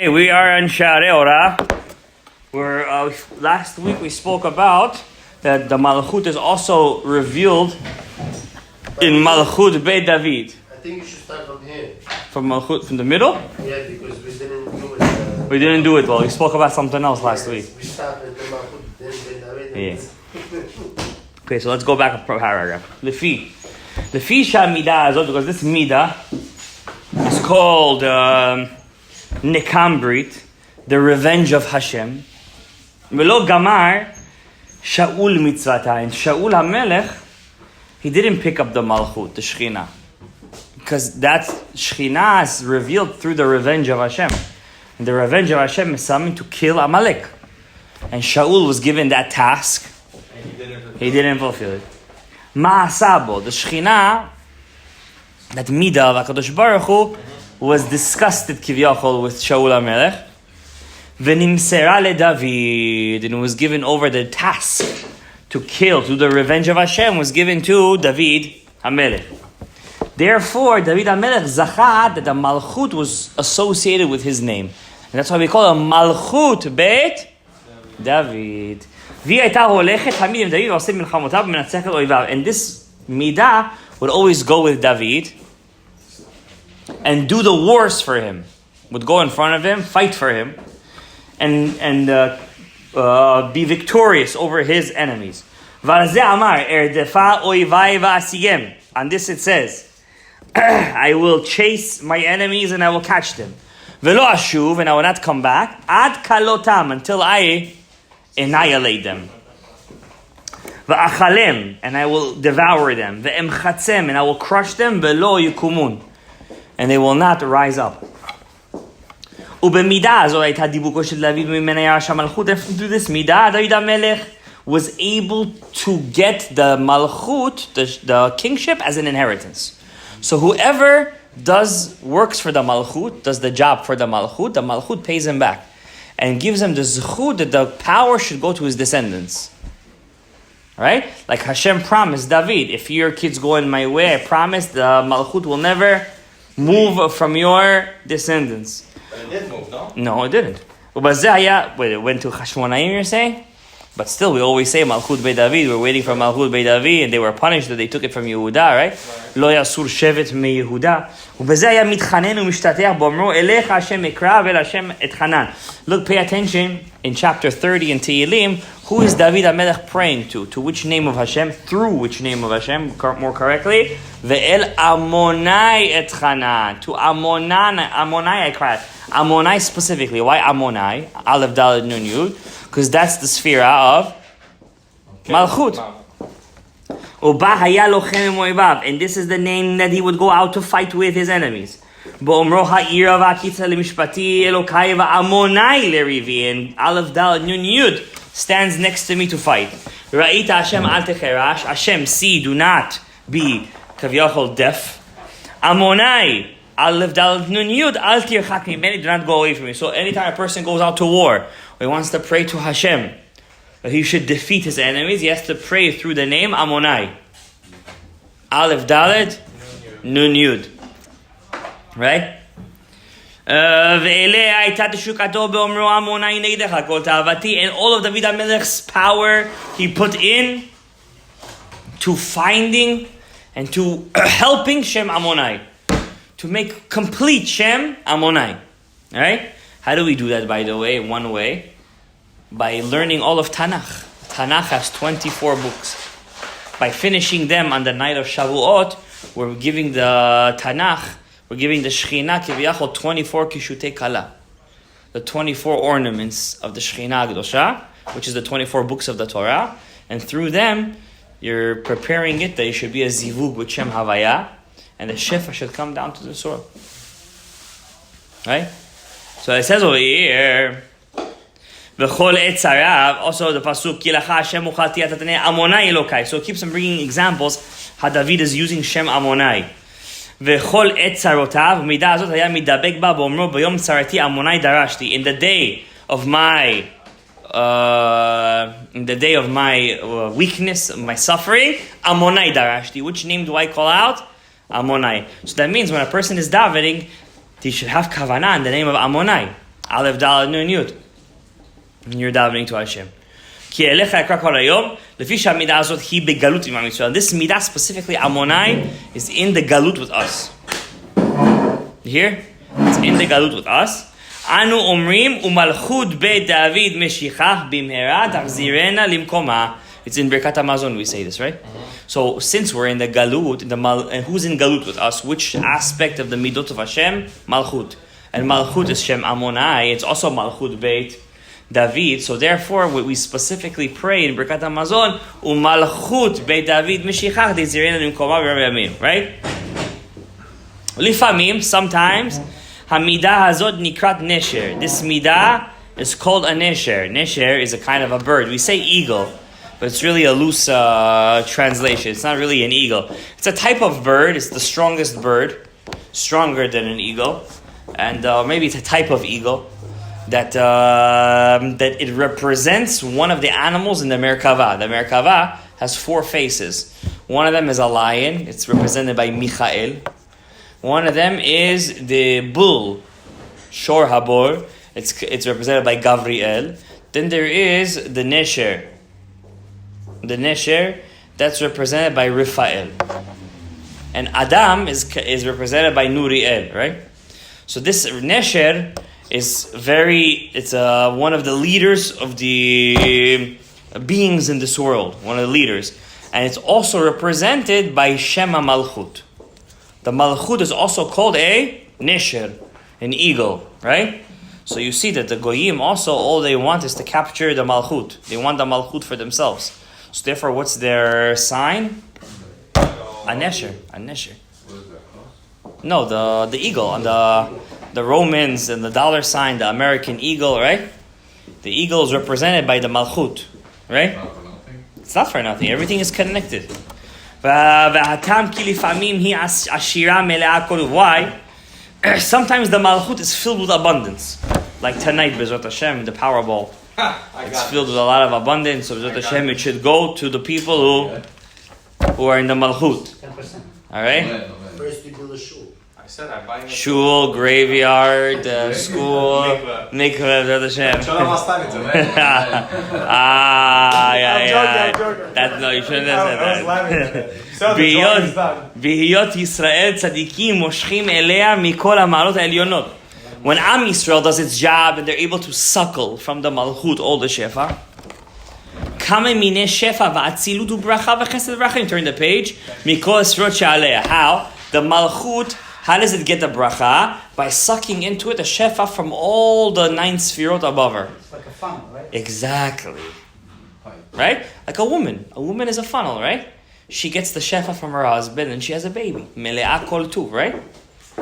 Hey, we are in Sharei Orah. Last week we spoke about that the Malchut is also revealed in Malchut Beit David. I think you should start from here. From Malchut, from the middle? Yeah, because we didn't do it. We didn't do it well. We spoke about something else last week. We started the Malchut, then Beit David. Yeah. Okay, so let's go back a paragraph. Lefi Shamidah Azot, because this Midah is called Nekambrit, the revenge of Hashem. Velo Gamar Shaul Mitzvata, and Shaul HaMelech, he didn't pick up the Malchut, the Shekhinah, because that Shekhinah is revealed through the revenge of Hashem. And the revenge of Hashem is something to kill Amalek. And Shaul was given that task. He didn't fulfill it. Ma'asabo, the Shekhinah, that Midah of HaKadosh Baruch Hu, was disgusted Kivyachol with Shaul HaMelech. V'nimsera leDavid, and was given over the task to kill, to the revenge of Hashem, was given to David HaMelech. Therefore, David HaMelech zachat that the Malchut was associated with his name. And that's why we call it Malchut Beit David. And this Midah would always go with David and do the wars for him. Would go in front of him, fight for him, and be victorious over his enemies. On this it says, I will chase my enemies and I will catch them. And I will not come back until I annihilate them. And I will devour them. And I will crush them. And they will not rise up. Through this midah, David HaMelech was able to get the malchut, the kingship, as an inheritance. So whoever works for the malchut, does the job for the malchut pays him back and gives him the zechut that the power should go to his descendants. Right? Like Hashem promised David, if your kids go in my way, I promise the malchut will never move from your descendants. But it did move, no? No, it didn't. Wait, it went to Hashmonaim, you're saying? But still, we always say Malchut Beit David. We're waiting for Malchut Beit David, and they were punished that they took it from Yehuda, right? Lo yasur shevet me Yehuda. ובזה היה מתחנן ומשתטח באומרו אליך השם אקרא ואל השם אתחנן. Look, pay attention in chapter 30 in Tehillim. Who is David HaMelech praying to? To which name of Hashem? Through which name of Hashem? More correctly, ve'el Amonai etchanan. To Amonai I cried. Amonai specifically. Why Amonai? Aleph Daled Nun Yud. Because that's the sphere of Malchut. And this is the name that he would go out to fight with his enemies. And Aleph Daled Nun Yud stands next to me to fight. Hashem, see, do not be Kavyachol deaf. Amonai, Aleph Daled Nun Yud, Al tirchak mimeni, do not go away from me. So anytime a person goes out to war, or he wants to pray to Hashem, that he should defeat his enemies, he has to pray through the name Amonai. Aleph Daled Nun Yud. Right? And all of David HaMelech's power he put in to finding and to helping Shem Amonai, to make complete Shem Amonai. Alright? How do we do that, by the way? One way, by learning all of Tanakh. Tanakh has 24 books. By finishing them on the night of Shavuot, we're giving the Tanakh, we're giving the Shekhinah Kiviyachol 24 Kishutei Kala, the 24 ornaments of the Shekhinah Kedosha, which is the 24 books of the Torah, and through them, you're preparing it that it should be a zivug with Shem Havaya, and the Shefa should come down to the soil. Right? So it says over here, V'chol etzarav, also the pasuk, Ki lacha Hashem uchal tiyat atanei Amonai Elokai. So it keeps on bringing examples how David is using Shem Amonai. V'chol etzarotav, midah azot haya midabek ba b'omro b'yom tzarati Amonai darashti. In the day of my weakness, my suffering, Amonai darashti. Which name do I call out? Amonai. So that means when a person is davening, he should have kavanah in the name of Amonai. Aleph Daled Nun Yud. And you're davening to Hashem. Ki elecha ekra kol hayom, lefi shamidah azot hi begalut im HaMitzvah. This midah specifically, Amonai, is in the galut with us. You hear? It's in the galut with us. Anu omrim umalchut beit David meshichach bimhera tachzirena limkoma. It's in Birkat Hamazon we say this, right? So since we're in the galut, and who's in galut with us? Which aspect of the midot of Hashem? Malchut. And Malchut is Shem Amonai. It's also Malchut Beit David. So therefore, what we specifically pray in Birkat Hamazon, Umalchut Beit David Meshichach Dezirena Nimkoma B'Yamim. Right? Lifamim, sometimes, Hamidah Hazot Nikrat Nesher. This midah is called a Nesher. Nesher is a kind of a bird. We say eagle, but it's really a loose translation. It's not really an eagle. It's a type of bird. It's the strongest bird, stronger than an eagle. And maybe it's a type of eagle that it represents one of the animals in the Merkava. The Merkava has 4 faces. One of them is a lion. It's represented by Michael. One of them is the bull, Shor Habor. It's represented by Gavriel. Then there is the Nesher. The Nesher, that's represented by Raphael. And Adam is represented by Nuriel, right? So this Nesher is it's one of the leaders of the beings in this world, one of the leaders. And it's also represented by Shema Malchut. The Malchut is also called a Nesher, an eagle, right? So you see that the Goyim also, all they want is to capture the Malchut. They want the Malchut for themselves. So therefore, what's their sign? A Nesher. A Nesher. No, the eagle. And the Romans and the dollar sign, the American eagle, right? The eagle is represented by the Malchut, right? It's not for nothing. Everything is connected. Why? Sometimes the Malchut is filled with abundance. Like tonight, Bezrat Hashem, the Powerball. It's filled with a lot of abundance. So Bezrat Hashem, it should go to the people who are in the Malchut. 10%. All right? First you build a shul. Shul, graveyard, school, mikveh, Bezrat Hashem. Yeah. No, you shouldn't have said that. Bihiyot Yisrael tzadikim moshchim elea mikol ha'ma'alot ha'elyonot. When Am Yisrael does its job and they're able to suckle from the Malchut all the Shefa, Kame mine Shefa va'atzilut u'bracha v'chesed v'rachim. Turn the page. Mikol esrot she'alea. How? The Malchut, how does it get the bracha? By sucking into it a Shefa from all the 9 sfirot above her. It's like a funnel, right? Exactly. Right? Like a woman. A woman is a funnel, right? She gets the Shefa from her husband and she has a baby. Mele'a kol tuv, right?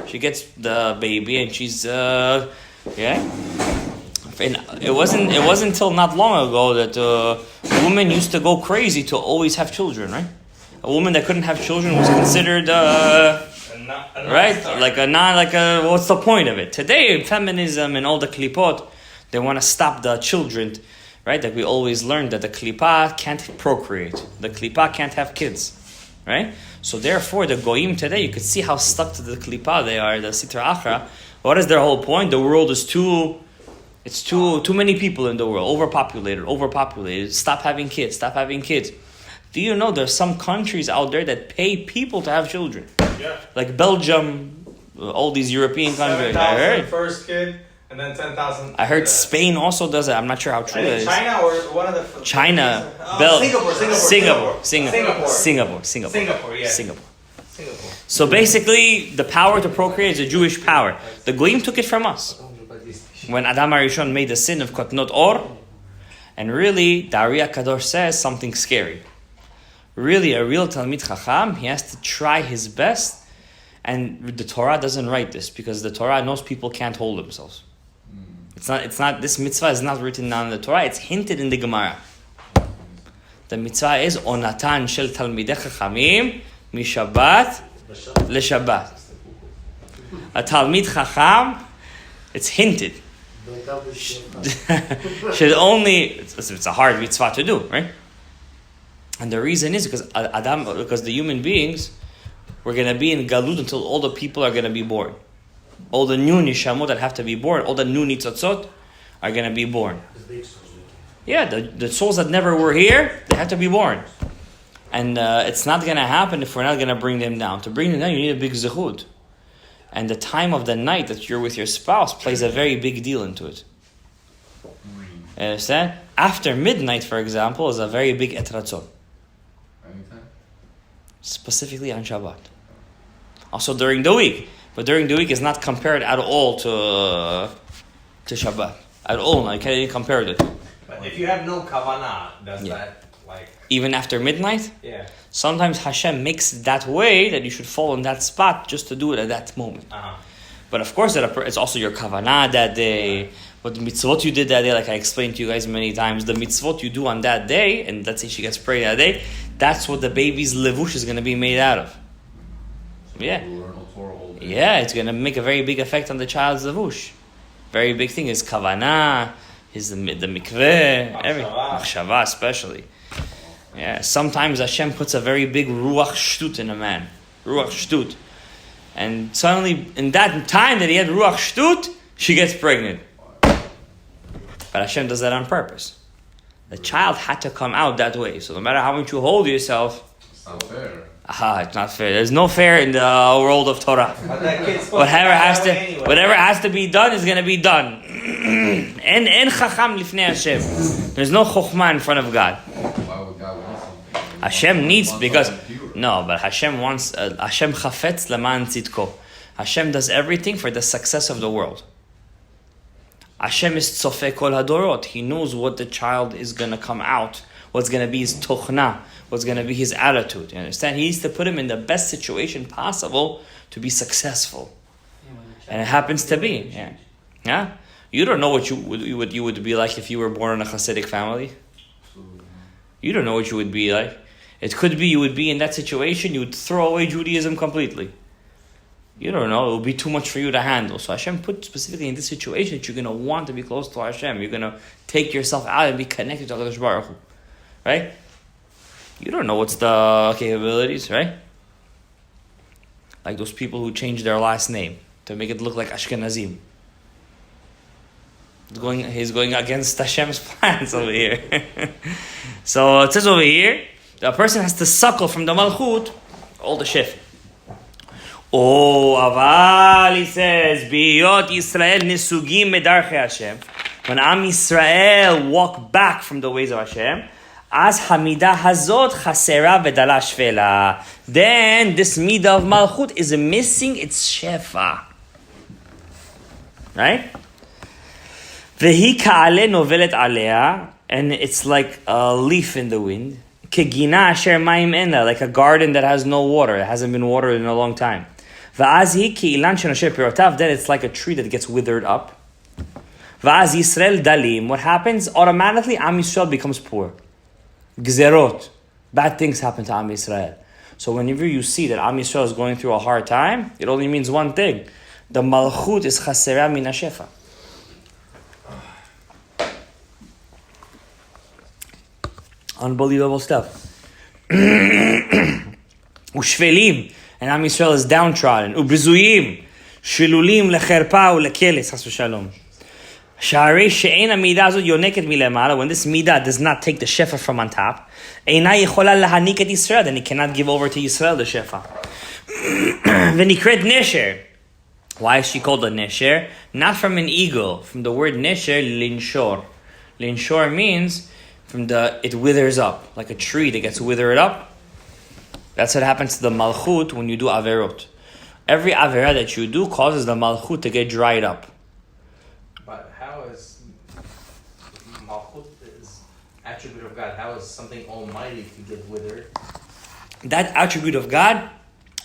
She gets the baby and she's And it wasn't until not long ago that a woman used to go crazy to always have children, right? A woman that couldn't have children was considered right? What's the point of it? Today, feminism and all the klipot, they want to stop the children, right? That we always learned that the klipa can't procreate. The klipa can't have kids, right? So therefore, the goyim today, you could see how stuck to the klipa they are, the sitra achra. What is their whole point? The world is too many people in the world, overpopulated. Stop having kids. Do you know there's some countries out there that pay people to have children? Yeah. Like Belgium, all these European countries. I heard. First kid, and then 10,000. I heard Spain also does it. I'm not sure how true it is. China or one of the... China. Singapore. So basically, the power to procreate is a Jewish power. The Goyim took it from us. When Adam HaRishon made the sin of Kotnot Or, and really, the Ari HaKadosh says something scary. Really, a real Talmid Chacham, he has to try his best, and the Torah doesn't write this, because the Torah knows people can't hold themselves. It's not, this mitzvah is not written down in the Torah, it's hinted in the Gemara. The mitzvah is, Onatan shel Talmidei Chachamim, mishabbat leshabbat. A Talmid Chacham, it's hinted. Should only, it's a hard mitzvah to do, right? And the reason is because the human beings, we're going to be in Galut until all the people are going to be born. all the new nishamot that have to be born, all the new nitzotzot are going to be born. Yeah, the souls that never were here, they have to be born. And it's not going to happen if we're not going to bring them down. To bring them down, you need a big zechut. And the time of the night that you're with your spouse plays a very big deal into it. You understand? After midnight, for example, is a very big etratzon. Specifically on Shabbat. Also during the week. But during the week is not compared at all to Shabbat. At all. I can't even compare it. But if you have no kavanah, does that like... Even after midnight? Yeah. Sometimes Hashem makes it that way that you should fall in that spot just to do it at that moment. Uh-huh. But of course, it's also your kavanah that day. What the mitzvot you did that day, like I explained to you guys many times, the mitzvot you do on that day, and let's say she gets pregnant that day, that's what the baby's levush is going to be made out of. Yeah. Yeah, it's going to make a very big effect on the child's levush. Very big thing is kavanah, is the mikveh, everything. Machshava especially. Yeah, sometimes Hashem puts a very big ruach shtut in a man. Ruach shtut. And suddenly, in that time that he had ruach shtut, she gets pregnant. But Hashem does that on purpose. The child had to come out that way. So no matter how much you hold yourself... It's not fair. It's not fair. There's no fair in the world of Torah. Whatever has to be done is going to be done. En chacham lifnei Hashem. There's no chokhmah in front of God. Why would God want something? Hashem needs, because... No, but Hashem wants... Hashem chafetz leman tzidko. Hashem does everything for the success of the world. Hashem is tzofeh kol hadorot. He knows what the child is going to come out. What's going to be his tochna. What's going to be his attitude. You understand? He needs to put him in the best situation possible to be successful. And it happens to be. Yeah? You don't know what you would be like if you were born in a Hasidic family. You don't know what you would be like. It could be you would be in that situation, you would throw away Judaism completely. You don't know, it will be too much for you to handle. So Hashem put specifically in this situation that you're going to want to be close to Hashem. You're going to take yourself out and be connected to HaKadosh Baruch Hu. Right? You don't know what's the capabilities, right? Like those people who change their last name to make it look like Ashkenazim. He's going against Hashem's plans over here. So it says over here, the person has to suckle from the Malchut all the shif. Aval, he says, Biyot Yisrael nisugim medarchei Hashem. When Am Yisrael walk back from the ways of Hashem, as Hamidah Hazot chasera v'dala shvela. Then this midah of Malchut is missing its shefa. Right? Vehi ka'ale novelet alea, and it's like a leaf in the wind. Kegina asher mayim ena, like a garden that has no water, it hasn't been watered in a long time. Va'az hi ki'ilan shenosher pirotav, then it's like a tree that gets withered up. Va'az Yisrael dalim, what happens? Automatically Am Yisrael becomes poor. Gzerot, bad things happen to Am Yisrael. So whenever you see that Am Yisrael is going through a hard time, it only means one thing. The Malchut is chasera min hashefa. Unbelievable stuff. Ushvelim, and Am Yisrael is downtrodden. Ubrizuyim, shilulim lecherpa ulekeles, chas v'shalom. Sharei she'ena midah azot yoneket milemala, when this midah does not take the shefa from on top, eina yechola lahanik et Yisrael, then he cannot give over to Yisrael the shefa. V'nikret nesher. Why is she called a nesher? Not from an eagle. From the word nesher, linshor. Linshor means it withers up, like a tree that gets withered up. That's what happens to the malchut when you do averot. Every averah that you do causes the malchut to get dried up. But how is malchut is attribute of God? How is something almighty to get withered? That attribute of God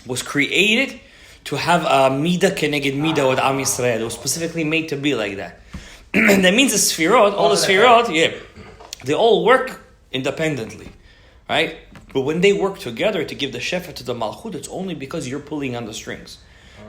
was created to have a midah keneged midah with Am Yisrael. It was specifically made to be like that. That means the sfirot, all the sfirot, they all work independently, right? But when they work together to give the shefa to the malchut, it's only because you're pulling on the strings.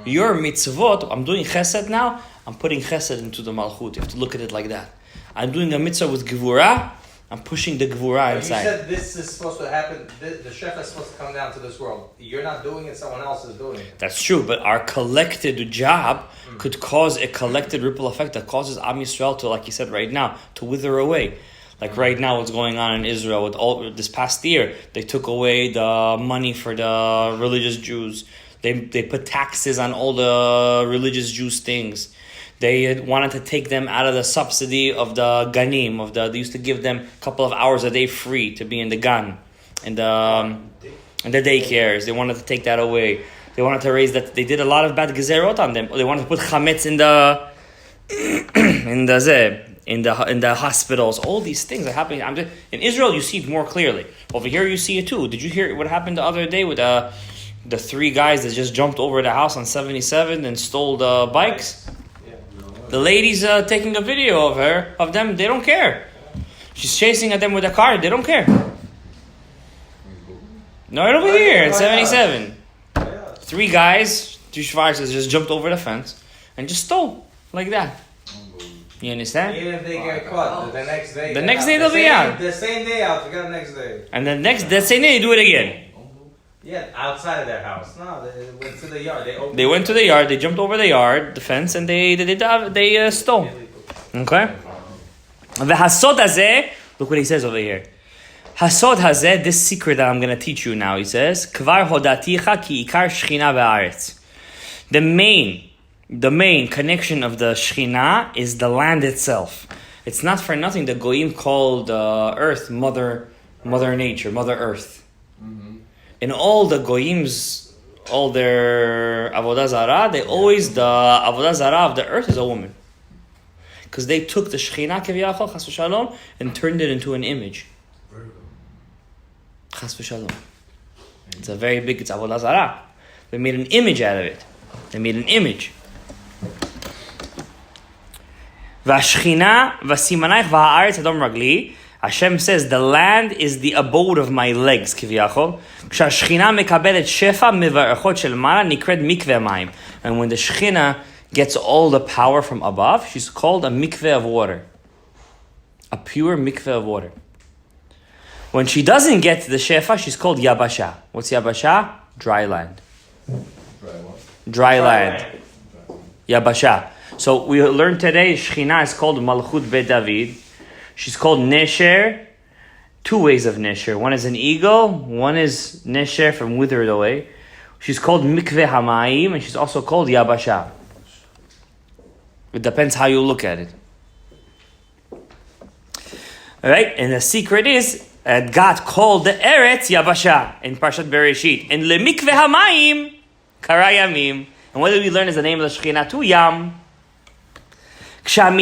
Your mitzvot, I'm doing chesed now, I'm putting chesed into the malchut. You have to look at it like that. I'm doing a mitzvah with gevurah, I'm pushing the Gvura You inside. said this is supposed to happen, the Shefa is supposed to come down to this world. You're not doing it, someone else is doing it. That's true, but our collected job could cause a collected ripple effect that causes Am Yisrael to, like you said right now, to wither away. Like right now, what's going on in Israel with all this past year, they took away the money for the religious Jews. They put taxes on all the religious Jews things. They wanted to take them out of the subsidy of the ganim, they used to give them a couple of hours a day free to be in the gan, and the daycares. They wanted to take that away. They wanted to raise that. They did a lot of bad gezerot on them. They wanted to put chametz in the hospitals. All these things are happening. In Israel, you see it more clearly. Over here, you see it too. Did you hear what happened the other day with the 3 guys that just jumped over the house on 77 and stole the bikes? The lady's taking a video of them. They don't care. She's chasing at them with a car. They don't care. No, right over here at 77. 3 guys, 2 Schwarzes just jumped over the fence and just stole like that. You understand? Even if they get caught, the next day. The next day they'll be out. The same day out, forget the next day. And the same day they do it again. Yeah, outside of their house. No, they went to the yard. They went to the yard. They jumped over the yard, the fence, and they stole. Okay. The hasod hazeh. Look what he says over here. Hasod hazeh. This secret that I'm going to teach you now. He says, Kvar hodaticha ki ikar shchina be'aretz. The main connection of the shchina is the land itself. It's not for nothing the goyim called earth Mother Nature, Mother Earth. In all the goyims, all their avodah zarah, the avodah zarah of the earth is a woman, because they took the shechina keviyachol chas v'shalom and turned it into an image. Chas v'shalom. It's avodah zarah. They made an image out of it. They made an image. V'ashchina v'simanayich v'ha'aretz adom ragli. Hashem says, the land is the abode of my legs, kiviyachol. K'shashchina mekabelet shefa mivarachot shel mala nikred mikveh mayim. And when the Shechina gets all the power from above, she's called a mikveh of water. A pure mikveh of water. When she doesn't get the shefa, she's called yabasha. What's yabasha? Dry land. Dry land. Yabasha. So we learned today, Shechina is called Malchut Beit David. She's called Nesher. 2 ways of Nesher. One is an eagle. One is Nesher from withered away. She's called Mikveh Hamayim, and she's also called Yabasha. It depends how you look at it. Alright, and the secret is that God called the Eretz Yabasha in Parshat Bereshit. And Le Mikveh Hamayim Kara Yamim. And what did we learn is the name of the Shekhinah too? Yam. When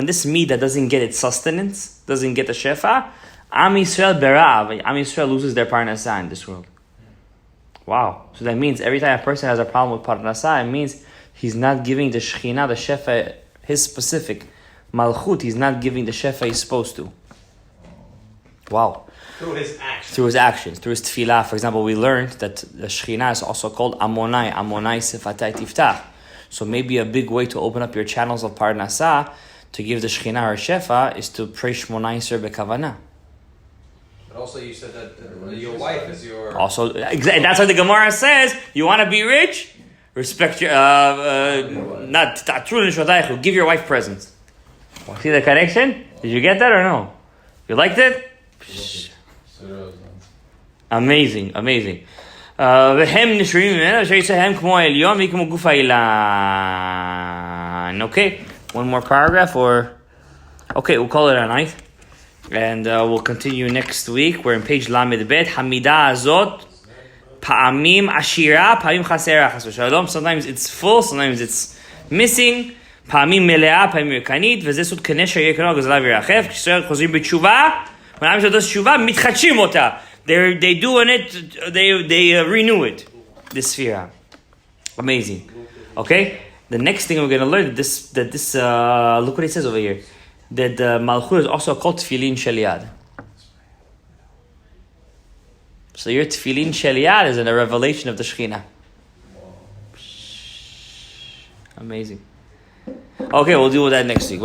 this midah doesn't get its sustenance, doesn't get the shefa, Am Yisrael berav. Am Yisrael loses their parnasah in this world. Wow. So that means every time a person has a problem with parnasah, it means he's not giving the shechina, the shefa, his specific malchut, he's not giving the shefa he's supposed to. Wow. Through his actions. Through his actions. Through his tefillah. For example, we learned that the shechina is also called Amonai. Amonai sifatai tiftach. So maybe a big way to open up your channels of parnasah to give the Shekhinah her shefa is to pray Shmoneh Esrei b'kavanah. But also you said that your wife is your... Also, that's what the Gemara says. You want to be rich? Respect your... not ta'atru l'neshotaychu. Give your wife presents. See the connection? Did you get that or no? You liked it? Amazing. והם נשארים ממנו, שיצאהם כמו העליון וכמו גוף האילן. Okay, one more paragraph or... Okay, we'll call it a night. And we'll continue next week. We're in page Lamed Bet. המידה הזאת, פעמים עשירה, פעמים חסרה, חס ושלום. Sometimes it's full, sometimes it's missing. פעמים מלאה, פעמים ריקנית, וזה סוד כנשר יהיה כנוע גזלה וירחב. כשישראל חוזרים בתשובה, when עושים תשובה, מתחדשים אותה. They doing it, they renew it. This sphere. Amazing. Okay? The next thing we're going to learn that this look what it says over here. That the Malchut is also called Tefillin Shel Yad. So your Tefillin Shel Yad is in a revelation of the Shekhinah. Amazing. Okay, we'll deal with that next week.